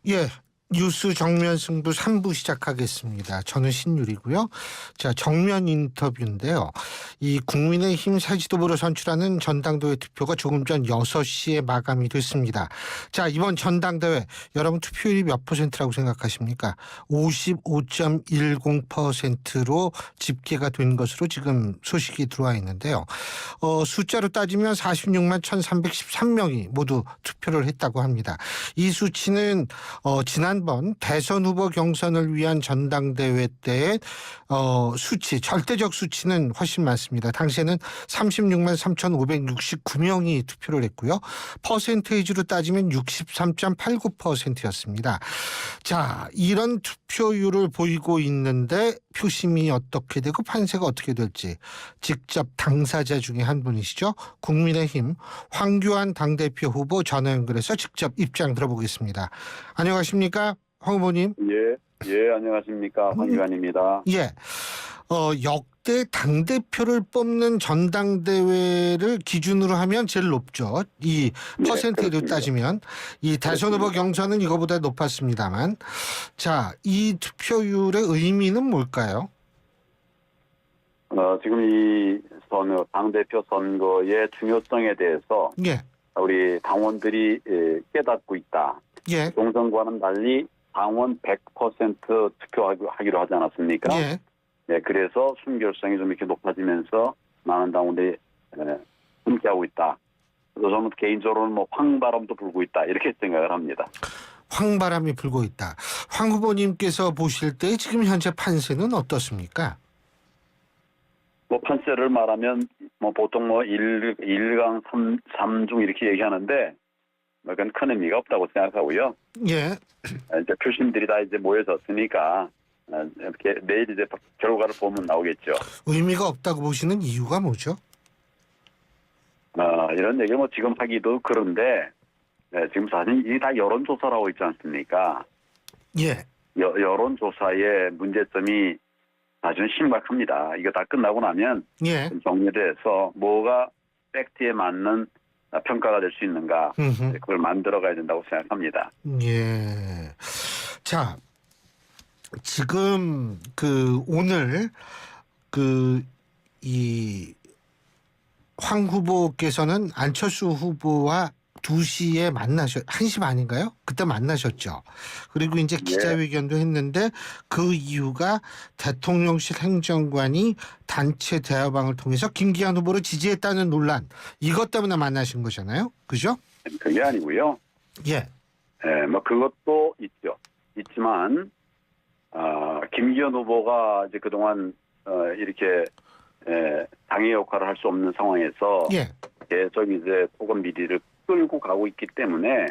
예, 뉴스 정면 승부 3부 시작하겠습니다. 저는 신율이고요. 자, 정면 인터뷰인데요. 이 국민의힘 새 지도부로 선출하는 전당대회 투표가 조금 전 6시에 마감이 됐습니다. 자, 이번 전당대회 여러분 투표율이 몇 퍼센트라고 생각하십니까? 55.10%로 집계가 된 것으로 지금 소식이 들어와 있는데요. 숫자로 따지면 46만 1,313명이 모두 투표를 했다고 합니다. 이 수치는 지난번 대선 후보 경선을 위한 전당대회 때의 수치, 절대적 수치는 훨씬 많습니다. 당시에는 36만 3,569명이 투표를 했고요. 퍼센테이지로 따지면 63.89%였습니다. 자, 이런 투표율을 보이고 있는데 표심이 어떻게 되고 판세가 어떻게 될지 직접 당사자 중에 한 분이시죠. 국민의힘 황교안 당대표 후보 전화 연결해서 직접 입장 들어보겠습니다. 안녕하십니까, 황 후보님? 예, 안녕하십니까. 황교안입니다. 예. 역대 당대표를 뽑는 전당대회를 기준으로 하면 제일 높죠. 이 퍼센테이지로 그렇습니다. 따지면. 이 대선 후보 경선은 이거보다 높았습니다만. 자, 이 투표율의 의미는 뭘까요? 지금 이 당대표 선거의 중요성에 대해서 예. 우리 당원들이 깨닫고 있다. 예. 공선과는 달리 당원 100% 투표하기로 하지 않았습니까? 예. 네, 그래서 순결성이 좀 이렇게 높아지면서 많은 당원들이 함께하고 있다. 그래서 저는 개인적으로는 황바람도 불고 있다. 이렇게 생각을 합니다. 황바람이 불고 있다. 황 후보님께서 보실 때 지금 현재 판세는 어떻습니까? 판세를 말하면 보통 1강 3중 이렇게 얘기하는데 그건 큰 의미가 없다고 생각하고요. 예. 이제 표심들이 다 이제 모여졌으니까 이렇게 내일 이제 결과를 보면 나오겠죠. 의미가 없다고 보시는 이유가 뭐죠? 이런 얘기를 지금 하기도 그런데 지금 사실 이게 다 여론조사라고 있지 않습니까? 예. 여론조사의 문제점이 아주 심각합니다. 이거 다 끝나고 나면 예. 정리돼서 뭐가 팩트에 맞는 평가가 될 수 있는가 그걸 만들어 가야 된다고 생각합니다. 예. 자, 지금 오늘 이 황 후보께서는 안철수 후보와 2시에 1시 반인가요? 그때 만나셨죠. 그리고 이제 기자회견도 했는데 그 이유가 대통령실 행정관이 단체 대화방을 통해서 김기현 후보를 지지했다는 논란, 이것 때문에 만나신 거잖아요. 그죠? 그게 아니고요. 예. 그것도 있죠. 있지만 김기현 후보가 이제 그동안 이렇게 당의 역할을 할 수 없는 상황에서 예. 계속 이제 토건 비리를 끌고 가고 있기 때문에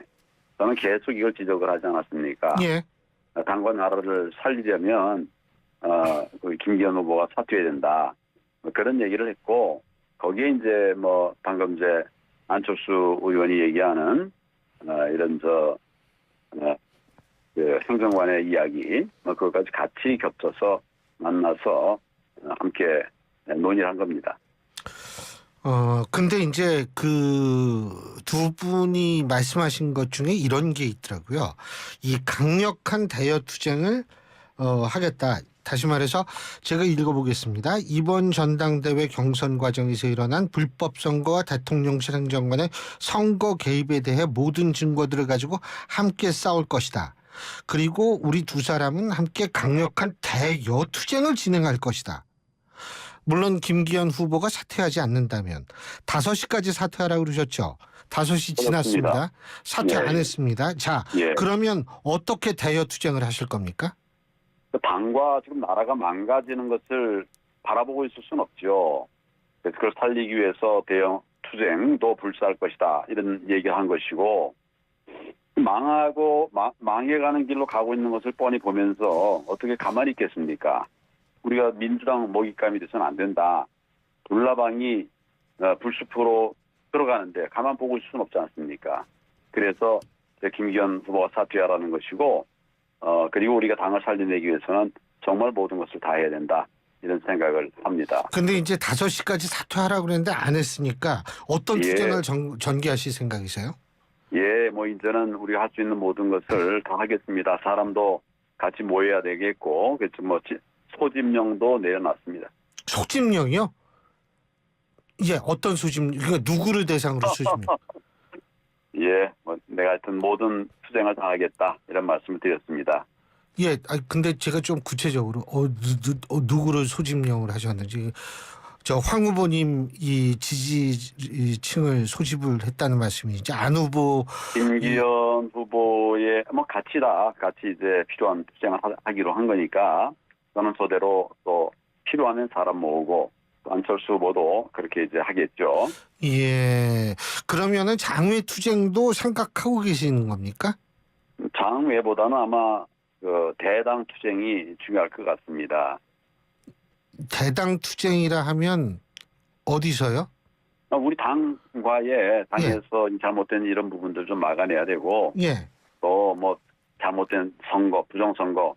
저는 계속 이걸 지적을 하지 않았습니까? 예. 당과 나라를 살리려면 김기현 후보가 사퇴해야 된다. 그런 얘기를 했고 거기에 이제 방금 이제 안철수 의원이 얘기하는 이런 그 행정관의 이야기 그것까지 같이 겹쳐서 만나서 함께 논의를 한 겁니다. 근데 이제 그 두 분이 말씀하신 것 중에 이런 게 있더라고요. 이 강력한 대여 투쟁을 하겠다. 다시 말해서 제가 읽어보겠습니다. 이번 전당대회 경선 과정에서 일어난 불법 선거와 대통령실 행정관의 선거 개입에 대해 모든 증거들을 가지고 함께 싸울 것이다. 그리고 우리 두 사람은 함께 강력한 대여 투쟁을 진행할 것이다. 물론 김기현 후보가 사퇴하지 않는다면 5시까지 사퇴하라고 그러셨죠. 5시 지났습니다. 사퇴 안 했습니다. 자, 그러면 어떻게 대여 투쟁을 하실 겁니까? 당과 지금 나라가 망가지는 것을 바라보고 있을 수는 없죠. 그래서 그걸 살리기 위해서 대여 투쟁도 불사할 것이다. 이런 얘기를 한 것이고 망해가는 길로 가고 있는 것을 뻔히 보면서 어떻게 가만히 있겠습니까? 우리가 민주당 먹잇감이 돼서는 안 된다. 불나방이 불숲으로 들어가는데 가만 보고 있을 수는 없지 않습니까? 그래서 김기현 후보가 사퇴하라는 것이고 그리고 우리가 당을 살려내기 위해서는 정말 모든 것을 다 해야 된다. 이런 생각을 합니다. 근데 이제 5시까지 사퇴하라고 그랬는데 안 했으니까 어떤 투쟁을 전개하실 생각이세요? 예, 뭐 이제는 우리가 할 수 있는 모든 것을 다 하겠습니다. 사람도 같이 모여야 되겠고, 그렇죠. 뭐 소집령도 내려놨습니다. 소집령이요? 예, 어떤 소집령? 그러니까 누구를 대상으로 소집령? 예, 뭐 내가 하여튼 모든 투쟁을 다 하겠다 이런 말씀을 드렸습니다. 예, 근데 제가 좀 구체적으로 누구를 소집령을 하셨는지, 저 황 후보님 이 지지층을 소집을 했다는 말씀이지 안 후보. 김기현 후보의 뭐 같이 이제 필요한 투쟁을 하기로 한 거니까 저는 저대로 또 필요하면 사람 모으고 또 안철수 후보도 그렇게 이제 하겠죠. 예, 그러면은 장외 투쟁도 생각하고 계시는 겁니까? 장외보다는 아마 그 대당 투쟁이 중요할 것 같습니다. 대당 투쟁이라 하면 어디서요? 우리 당에서 잘못된 이런 부분들 좀 막아내야 되고 예, 또 뭐 잘못된 선거, 부정선거,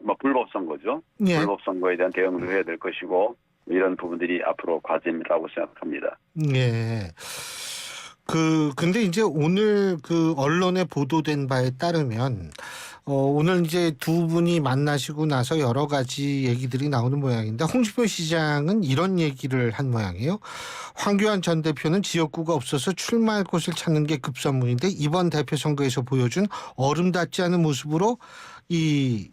뭐 불법 선거죠. 예, 불법 선거에 대한 대응도 해야 될 것이고 이런 부분들이 앞으로 과제라고 생각합니다. 예. 근데 이제 오늘 그 언론에 보도된 바에 따르면, 오늘 이제 두 분이 만나시고 나서 여러 가지 얘기들이 나오는 모양인데, 홍준표 시장은 이런 얘기를 한 모양이에요. 황교안 전 대표는 지역구가 없어서 출마할 곳을 찾는 게 급선무인데, 이번 대표 선거에서 보여준 얼음닿지 않은 모습으로 이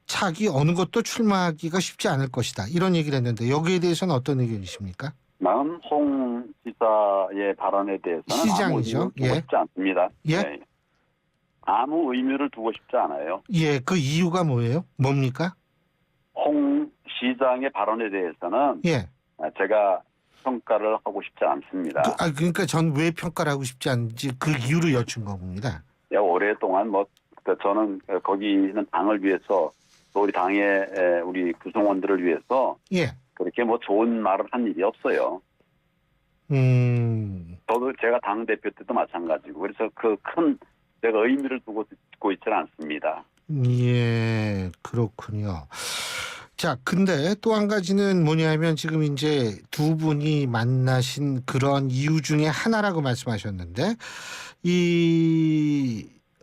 차기 어느 것도 출마하기가 쉽지 않을 것이다. 이런 얘기를 했는데, 여기에 대해서는 어떤 의견이십니까? 나는 홍 지사의 발언에 대해서는 시장이죠. 아무 의미를 두고 싶지 않습니다. 예? 네. 아무 의미를 두고 싶지 않아요. 예, 그 이유가 뭐예요? 뭡니까? 홍 시장의 발언에 대해서는 예. 제가 평가를 하고 싶지 않습니다. 그러니까 전 왜 평가를 하고 싶지 않은지 그 이유를 여쭌 겁니다. 오랫동안 저는 거기는 당을 위해서 또 우리 당의 우리 구성원들을 위해서 예. 그렇게 뭐 좋은 말을 한 일이 없어요. 저도 제가 당 대표 때도 마찬가지고 그래서 그 큰 제가 의미를 두고 듣고 있지는 않습니다. 예, 그렇군요. 자, 근데 또 한 가지는 뭐냐면 지금 이제 두 분이 만나신 그런 이유 중에 하나라고 말씀하셨는데,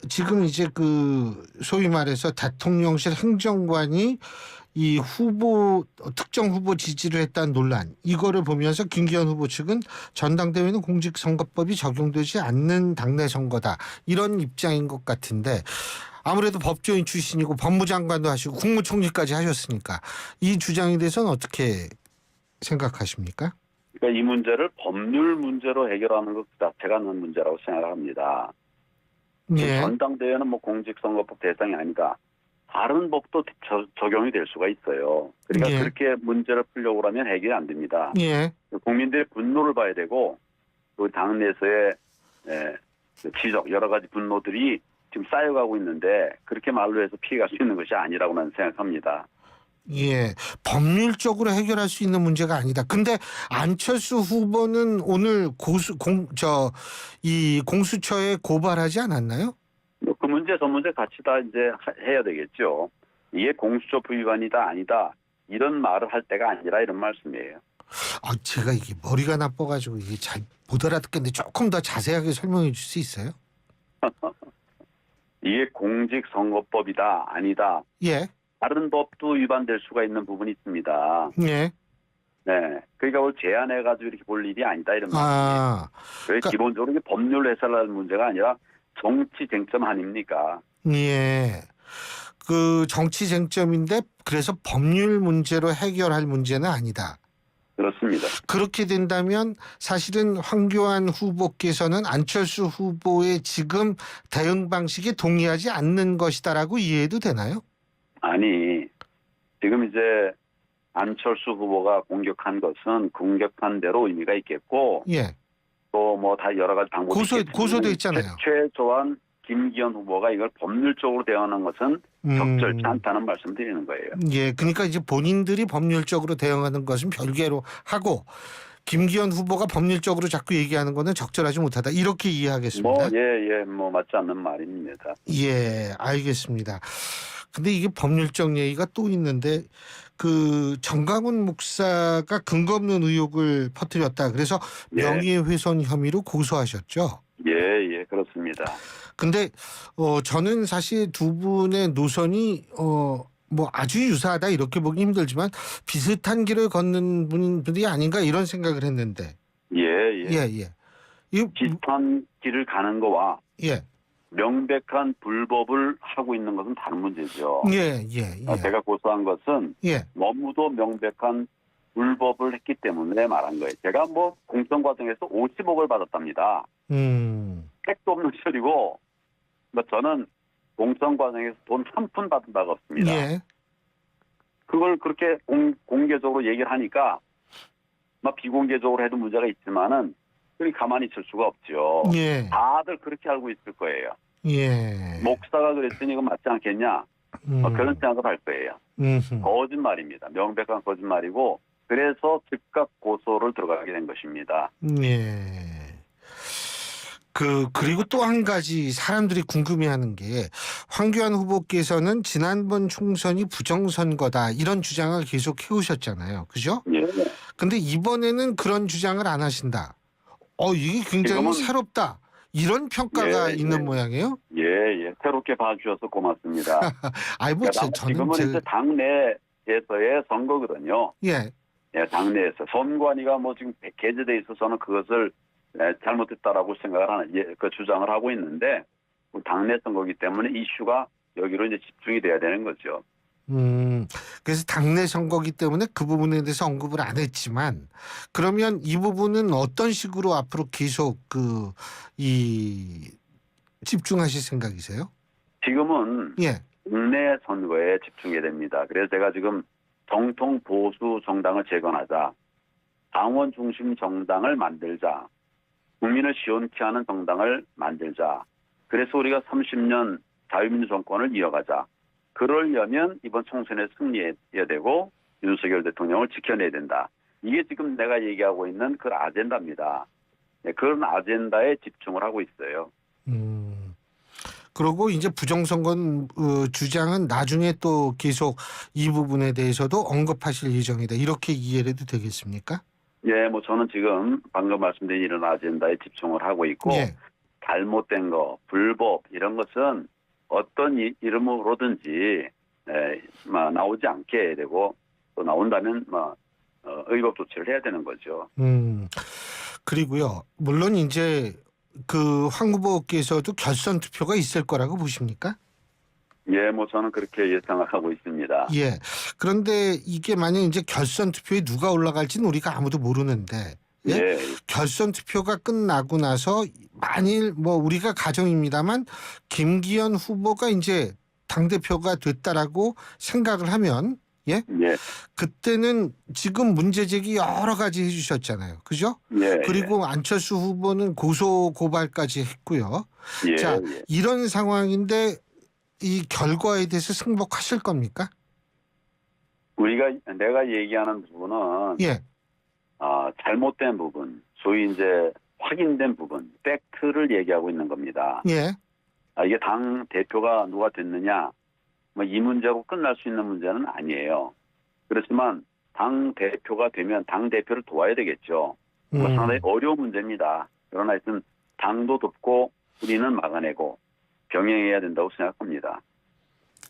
지금 이제 그 소위 말해서 대통령실 행정관이 이 특정 후보 지지를 했다는 논란, 이거를 보면서 김기현 후보 측은 전당대회는 공직선거법이 적용되지 않는 당내 선거다, 이런 입장인 것 같은데, 아무래도 법조인 출신이고 법무장관도 하시고 국무총리까지 하셨으니까 이 주장에 대해서는 어떻게 생각하십니까? 그러니까 이 문제를 법률 문제로 해결하는 것 자체가 는 문제라고 생각합니다. 예. 전당대회는 뭐 공직선거법 대상이 아니다. 다른 법도 적용이 될 수가 있어요. 그러니까 예. 그렇게 문제를 풀려고 하면 해결이 안 됩니다. 예. 국민들의 분노를 봐야 되고 또 당내에서의 지적 여러 가지 분노들이 지금 쌓여가고 있는데 그렇게 말로 해서 피해갈 수 있는 것이 아니라고 나는 생각합니다. 예, 법률적으로 해결할 수 있는 문제가 아니다. 근데 안철수 후보는 오늘 이 공수처에 고발하지 않았나요? 그 문제 저 문제 같이 다 이제 해야 되겠죠. 이게 공수처 위반이다 아니다 이런 말을 할 때가 아니라 이런 말씀이에요. 제가 이게 머리가 나빠가지고 이게 잘 못 알아듣겠는데 조금 더 자세하게 설명해 줄 수 있어요? 이게 공직선거법이다 아니다. 예. 다른 법도 위반될 수가 있는 부분이 있습니다. 예. 네, 그러니까 오늘 제안해가지고 이렇게 볼 일이 아니다 이런 말씀이에요. 그러니까, 기본적으로 이게 법률 해설할 문제가 아니라 정치 쟁점 아닙니까? 예. 그 정치 쟁점인데 그래서 법률 문제로 해결할 문제는 아니다. 그렇습니다. 그렇게 된다면 사실은 황교안 후보께서는 안철수 후보의 지금 대응 방식에 동의하지 않는 것이다라고 이해해도 되나요? 아니, 지금 이제 안철수 후보가 공격한 것은 공격한 대로 의미가 있겠고, 예. 또 뭐 다 여러 가지 방법이 고소돼 있잖아요. 최소한 김기현 후보가 이걸 법률적으로 대응하는 것은 적절치 않다는 말씀드리는 거예요. 예, 그러니까 이제 본인들이 법률적으로 대응하는 것은 별개로 하고 김기현 후보가 법률적으로 자꾸 얘기하는 거는 적절하지 못하다, 이렇게 이해하겠습니다. 뭐 맞지 않는 말입니다. 예, 알겠습니다. 근데 이게 법률적 얘기가 또 있는데 그 정강훈 목사가 근거 없는 의혹을 퍼뜨렸다, 그래서 명예훼손 혐의로 고소하셨죠. 예. 그렇습니다. 근데 저는 사실 두 분의 노선이 뭐 아주 유사하다 이렇게 보기 힘들지만 비슷한 길을 걷는 분들이 아닌가 이런 생각을 했는데. 예, 예. 예. 이 비슷한 길을 가는 거와 예. 명백한 불법을 하고 있는 것은 다른 문제죠. 예. 제가 고소한 것은 예. 너무도 명백한 불법을 했기 때문에 말한 거예요. 제가 뭐 공천 과정에서 50억을 받았답니다. 택도 없는 소리고, 뭐 저는 공천 과정에서 돈 한 푼 받은 바가 없습니다. 예. 그걸 그렇게 공개적으로 얘기를 하니까, 막 비공개적으로 해도 문제가 있지만은, 그리 가만히 있을 수가 없죠. 예. 다들 그렇게 알고 있을 거예요. 예. 목사가 그랬으니 이건 맞지 않겠냐? 그런 생각을 할 거예요. 거짓말입니다. 명백한 거짓말이고, 그래서 즉각 고소를 들어가게 된 것입니다. 예. 그리고 또 한 가지 사람들이 궁금해하는 게 황교안 후보께서는 지난번 총선이 부정선거다 이런 주장을 계속 해오셨잖아요. 그죠? 예. 근데 이번에는 그런 주장을 안 하신다. 이게 굉장히 지금은- 새롭다. 이런 평가가 예, 있는 예. 모양이에요? 예. 새롭게 봐주셔서 고맙습니다. 아이 뭐 저는 지금은 이제 당내에서의 선거거든요. 예. 예, 당내에서 선관위가 뭐 지금 개재돼 있어서는 그것을 잘못했다라고 생각을 하는 그 주장을 하고 있는데 당내 선거기 때문에 이슈가 여기로 이제 집중이 돼야 되는 거죠. 그래서 당내 선거기 때문에 그 부분에 대해서 언급을 안 했지만 그러면 이 부분은 어떤 식으로 앞으로 계속 집중하실 생각이세요? 지금은 예. 국내 선거에 집중해야 됩니다. 그래서 제가 지금 정통 보수 정당을 재건하자, 당원 중심 정당을 만들자, 국민을 시원케 하는 정당을 만들자. 그래서 우리가 30년 자유민주 정권을 이어가자. 그러려면 이번 총선에 승리해야 되고 윤석열 대통령을 지켜내야 된다. 이게 지금 내가 얘기하고 있는 그 아젠다입니다. 네, 그런 아젠다에 집중을 하고 있어요. 그리고 이제 부정선거 주장은 나중에 또 계속 이 부분에 대해서도 언급하실 예정이다. 이렇게 이해를 해도 되겠습니까? 예, 뭐 저는 지금 방금 말씀드린 이런 아젠다에 집중을 하고 있고 예. 잘못된 거, 불법 이런 것은 어떤 이름으로든지 나오지 않게 해야 되고 또 나온다면 의법 조치를 해야 되는 거죠. 그리고요. 물론 이제 그 황 후보께서도 결선 투표가 있을 거라고 보십니까? 예, 뭐 저는 그렇게 예상을 하고 있습니다. 예. 그런데 이게 만약 이제 결선 투표에 누가 올라갈지는 우리가 아무도 모르는데 예. 결선 투표가 끝나고 나서 만일 뭐 우리가 가정입니다만 김기현 후보가 이제 당대표가 됐다라고 생각을 하면 예? 그때는 지금 문제 제기 여러 가지 해주셨잖아요. 그죠? 예. 그리고 안철수 후보는 고소 고발까지 했고요. 예. 자, 이런 상황인데 이 결과에 대해서 승복하실 겁니까? 내가 얘기하는 부분은 예. 잘못된 부분, 소위 이제 확인된 부분, 팩트를 얘기하고 있는 겁니다. 예. 이게 당 대표가 누가 됐느냐, 이 문제로 끝날 수 있는 문제는 아니에요. 그렇지만 당 대표가 되면 당 대표를 도와야 되겠죠. 상당히 어려운 문제입니다. 그러나 하여튼 당도 돕고 우리는 막아내고 병행해야 된다고 생각합니다.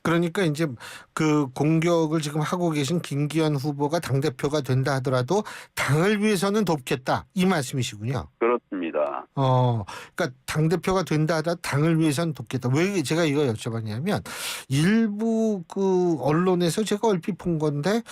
그러니까 이제 그 공격을 지금 하고 계신 김기현 후보가 당대표가 된다 하더라도 당을 위해서는 돕겠다 이 말씀이시군요. 그렇습니다. 그러니까 당대표가 된다 하더라도 당을 위해서는 돕겠다. 왜 제가 이거 여쭤봤냐면 일부 그 언론에서 제가 얼핏 본 건데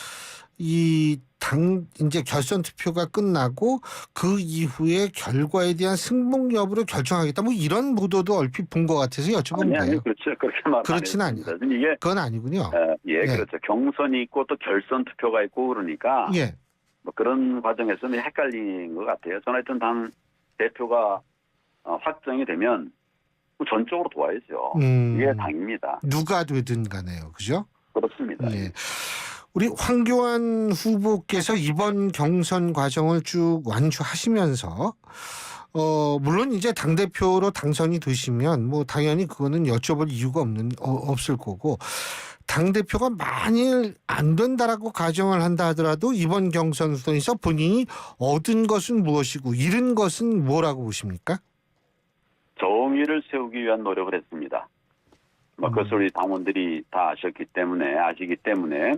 이 당 이제 결선 투표가 끝나고 그 이후에 결과에 대한 승복 여부를 결정하겠다. 뭐 이런 보도도 얼핏 본 것 같아서 여쭤본 거예요. 그렇죠. 그렇게 말 그렇지는 않아요. 이게 그건 아니군요. 그렇죠. 경선이 있고 또 결선 투표가 있고 그러니까 예. 뭐 그런 과정에서는 헷갈린 것 같아요. 저는 하여튼 당 대표가 확정이 되면 전적으로 도와야죠. 이게 당입니다. 누가 되든 간에요. 그죠? 그렇습니다. 예. 우리 황교안 후보께서 이번 경선 과정을 쭉 완주하시면서 물론 이제 당대표로 당선이 되시면 뭐 당연히 그거는 여쭤볼 이유가 없을 거고 당대표가 만일 안 된다라고 가정을 한다 하더라도 이번 경선에서 본인이 얻은 것은 무엇이고 잃은 것은 뭐라고 보십니까? 정의를 세우기 위한 노력을 했습니다. 그것을 우리 당원들이 다 아시기 때문에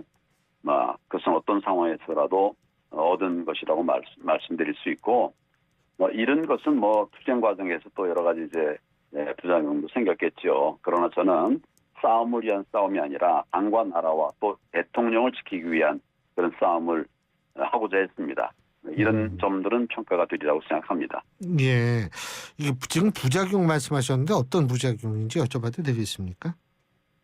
그것은 어떤 상황에서라도 얻은 것이라고 말씀드릴 수 있고, 이런 것은 투쟁 과정에서 또 여러 가지 이제 부작용도 생겼겠죠. 그러나 저는 싸움을 위한 싸움이 아니라 당과 나라와 또 대통령을 지키기 위한 그런 싸움을 하고자 했습니다. 이런 점들은 평가가 되리라고 생각합니다. 예. 이게 지금 부작용 말씀하셨는데 어떤 부작용인지 여쭤봐도 되겠습니까?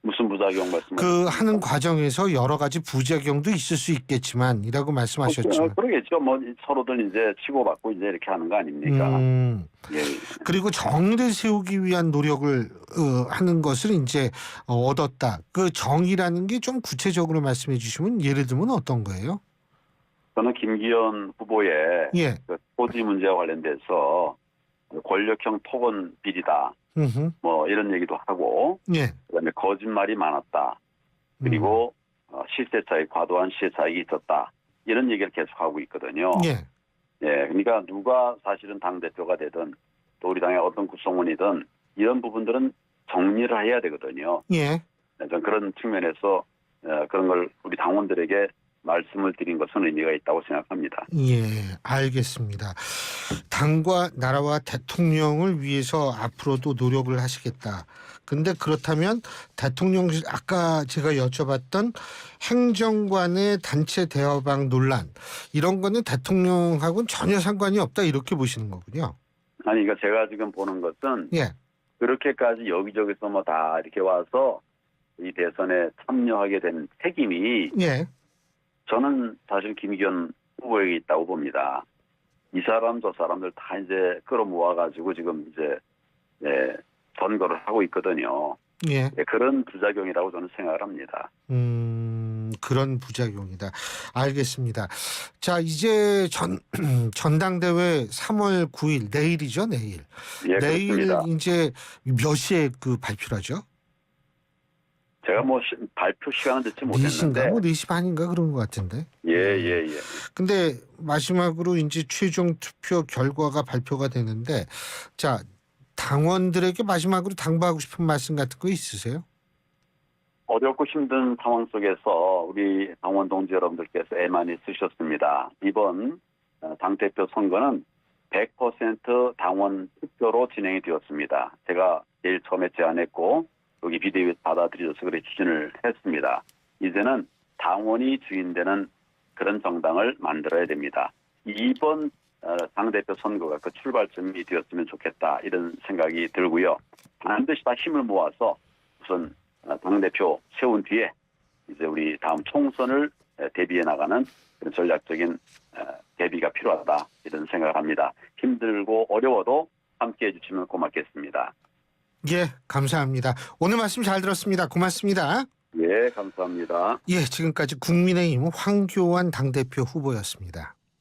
무슨 부작용 말씀하셨습니까? 그 하는 과정에서 여러 가지 부작용도 있을 수 있겠지만이라고 말씀하셨죠. 그러겠죠. 서로들 이제 치고받고 이제 이렇게 하는 거 아닙니까? 예. 그리고 정의를 세우기 위한 노력을 하는 것을 이제 얻었다. 그 정의라는 게 좀 구체적으로 말씀해 주시면 예를 들면 어떤 거예요? 저는 김기현 후보의 예. 그 토지 문제와 관련돼서 권력형 토건 비리다. 이런 얘기도 하고, 예. 그다음에 거짓말이 많았다. 그리고 시세 차익, 과도한 시세 차익이 있었다. 이런 얘기를 계속하고 있거든요. 예. 예, 그러니까 누가 사실은 당대표가 되든 또 우리 당의 어떤 구성원이든 이런 부분들은 정리를 해야 되거든요. 예. 저는 그런 측면에서 그런 걸 우리 당원들에게 말씀을 드린 것은 의미가 있다고 생각합니다. 예, 알겠습니다. 당과 나라와 대통령을 위해서 앞으로도 노력을 하시겠다. 근데 그렇다면 대통령, 아까 제가 여쭤봤던 행정관의 단체 대화방 논란, 이런 거는 대통령하고는 전혀 상관이 없다, 이렇게 보시는 거군요. 아니, 그러니까 제가 지금 보는 것은 예. 그렇게까지 여기저기서 다 이렇게 와서 이 대선에 참여하게 된 책임이 예. 저는 사실 김기현 후보에게 있다고 봅니다. 이 사람 저 사람들 다 이제 끌어모아가지고 지금 이제 선거를 하고 있거든요. 예. 그런 부작용이라고 저는 생각을 합니다. 그런 부작용이다. 알겠습니다. 자, 이제 전당대회 3월 9일 내일이죠, 내일. 예, 내일 그렇습니다. 이제 몇 시에 그 발표를 하죠? 제가 발표 시간은 듣지 4시인가 못했는데. 4시 반인가 그런 것 같은데. 예. 근데 마지막으로 이제 최종 투표 결과가 발표가 되는데, 자, 당원들에게 마지막으로 당부하고 싶은 말씀 같은 거 있으세요? 어렵고 힘든 상황 속에서 우리 당원 동지 여러분들께서 애 많이 쓰셨습니다. 이번 당대표 선거는 100% 당원 투표로 진행이 되었습니다. 제가 제일 처음에 제안했고 여기 비대위 받아들여서 그래 추진을 했습니다. 이제는 당원이 주인되는 그런 정당을 만들어야 됩니다. 이번 당대표 선거가 그 출발점이 되었으면 좋겠다, 이런 생각이 들고요. 반드시 다 힘을 모아서 우선 당대표 세운 뒤에 이제 우리 다음 총선을 대비해 나가는 그런 전략적인 대비가 필요하다, 이런 생각을 합니다. 힘들고 어려워도 함께해 주시면 고맙겠습니다. 예, 감사합니다. 오늘 말씀 잘 들었습니다. 고맙습니다. 예, 감사합니다. 예, 지금까지 국민의힘 황교안 당대표 후보였습니다.